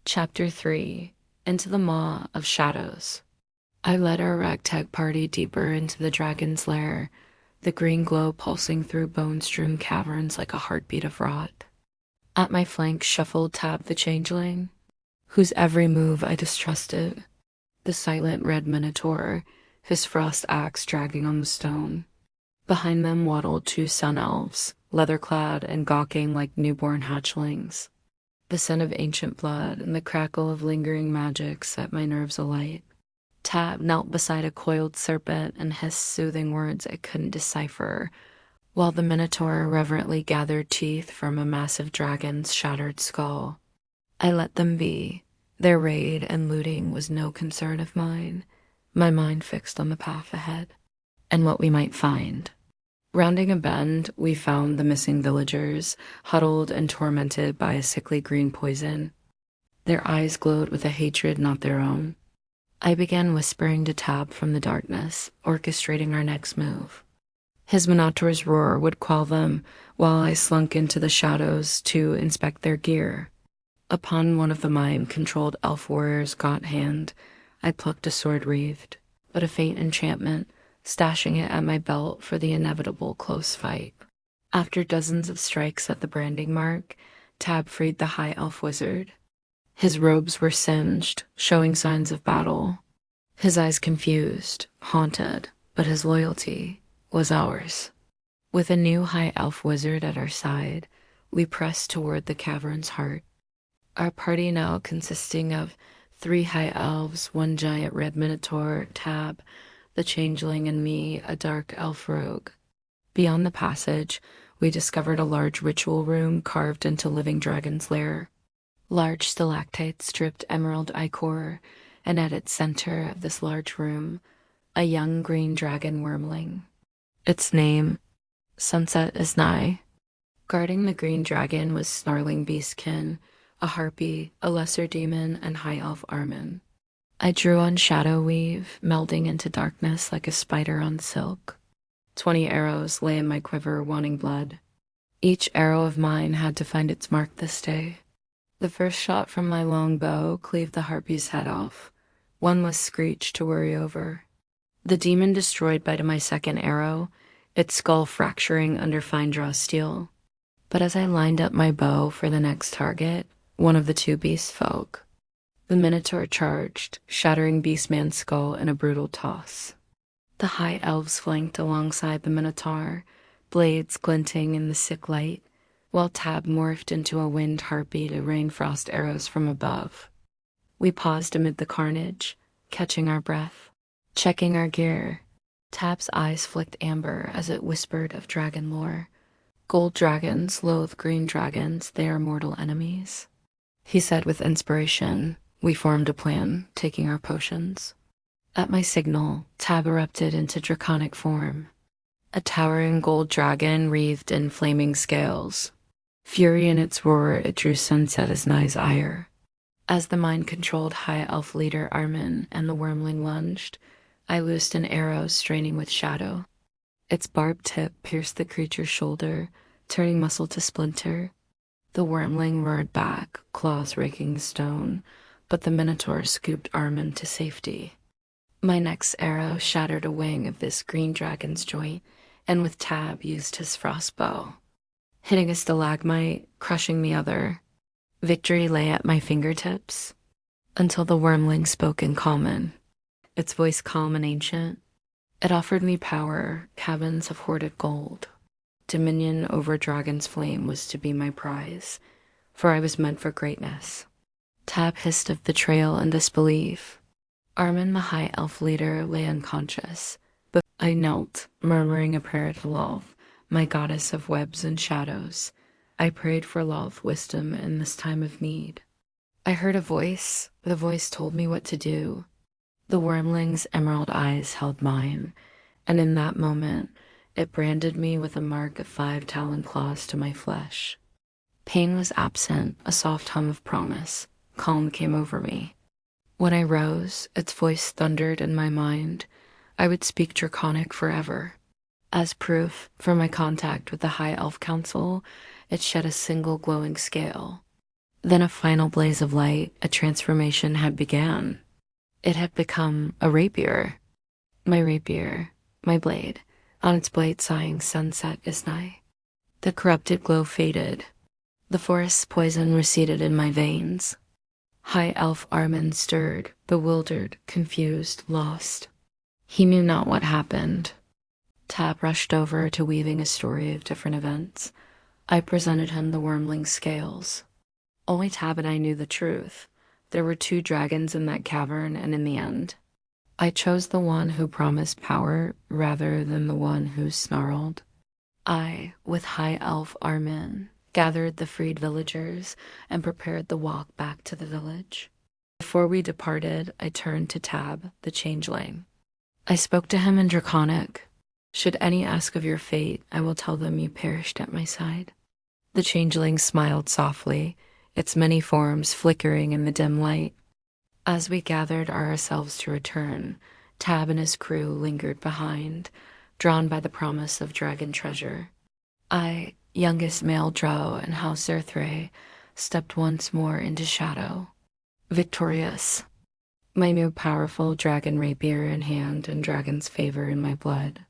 Chapter 3. Into the Maw of Shadows. I led our ragtag party deeper into the dragon's lair, the green glow pulsing through bone-strewn caverns like a heartbeat of rot. At my flank shuffled Tab the Changeling, whose every move I distrusted, the silent red minotaur, his frost axe dragging on the stone. Behind them waddled two sun elves, leather-clad and gawking like newborn hatchlings. The scent of ancient blood and the crackle of lingering magic set my nerves alight. Tab knelt beside a coiled serpent and hissed soothing words I couldn't decipher, while the minotaur reverently gathered teeth from a massive dragon's shattered skull. I let them be. Their raid and looting was no concern of mine, my mind fixed on the path ahead, and what we might find. Rounding a bend, we found the missing villagers, huddled and tormented by a sickly green poison. Their eyes glowed with a hatred not their own. I began whispering to Tab from the darkness, orchestrating our next move. His minotaur's roar would quell them, while I slunk into the shadows to inspect their gear. Upon one of the mime-controlled elf warrior's gaunt hand, I plucked a sword wreathed, but a faint enchantment, stashing it at my belt for the inevitable close fight. After dozens of strikes at the branding mark, Tab freed the high elf wizard. His robes were singed, showing signs of battle. His eyes confused, haunted, but his loyalty was ours. With a new high elf wizard at our side, we pressed toward the cavern's heart. Our party now consisting of 3 high elves, 1 giant red minotaur, Tab, the changeling, and me, a dark elf rogue. Beyond the passage, we discovered a large ritual room carved into living dragon's lair. Large stalactites dripped emerald ichor, and at its center of this large room, a young green dragon wormling. Its name, Sunset is Nigh. Guarding the green dragon was snarling beastkin, a harpy, a lesser demon, and high elf Armin. I drew on shadow weave, melding into darkness like a spider on silk. 20 arrows lay in my quiver, wanting blood. Each arrow of mine had to find its mark this day. The first shot from my long bow cleaved the harpy's head off. One was Screech to worry over. The demon destroyed by my second arrow, its skull fracturing under fine draw steel. But as I lined up my bow for the next target, one of the 2 beast folk. The minotaur charged, shattering Beastman's skull in a brutal toss. The high elves flanked alongside the minotaur, blades glinting in the sick light, while Tab morphed into a wind harpy to rain frost arrows from above. We paused amid the carnage, catching our breath, checking our gear. Tab's eyes flicked amber as it whispered of dragon lore. Gold dragons loathe green dragons, they are mortal enemies. He said with inspiration. We formed a plan, taking our potions. At my signal, Tab erupted into draconic form. A towering gold dragon wreathed in flaming scales. Fury in its roar, it drew Sunset as Nigh's ire. As the mind-controlled high elf leader Armin and the wormling lunged, I loosed an arrow straining with shadow. Its barbed tip pierced the creature's shoulder, turning muscle to splinter. The wormling roared back, claws raking the stone, but the minotaur scooped Armin to safety. My next arrow shattered a wing of this green dragon's joint, and with Tab used his frost bow, hitting a stalagmite, crushing the other. Victory lay at my fingertips, until the wormling spoke in common, its voice calm and ancient. It offered me power, cabins of hoarded gold. Dominion over dragon's flame was to be my prize, for I was meant for greatness. Tab hissed of betrayal and disbelief. Armin, the high elf leader, lay unconscious, but I knelt, murmuring a prayer to Lolth, my goddess of webs and shadows. I prayed for Lolth wisdom in this time of need. I heard a voice. The voice told me what to do. The wormling's emerald eyes held mine, and in that moment, it branded me with a mark of 5 talon claws to my flesh. Pain was absent, a soft hum of promise. Calm came over me. When I rose, its voice thundered in my mind. I would speak Draconic forever. As proof, for my contact with the High Elf Council, it shed a single glowing scale. Then a final blaze of light, a transformation had began. It had become a rapier. My rapier, my blade, on its blade sighing sunset is nigh. The corrupted glow faded. The forest's poison receded in my veins. High Elf Armin stirred, bewildered, confused, lost. He knew not what happened. Tab rushed over to weaving a story of different events. I presented him the wormling scales. Only Tab and I knew the truth. There were 2 dragons in that cavern, and in the end, I chose the one who promised power rather than the one who snarled. I, with High Elf Armin, gathered the freed villagers and prepared the walk back to the village. Before we departed, I turned to Tab, the changeling. I spoke to him in Draconic. Should any ask of your fate, I will tell them you perished at my side. The changeling smiled softly, its many forms flickering in the dim light. As we gathered ourselves to return, Tab and his crew lingered behind, drawn by the promise of dragon treasure. I, youngest male drow in House Zerthray, stepped once more into shadow, victorious, my new powerful dragon rapier in hand and dragon's favor in my blood.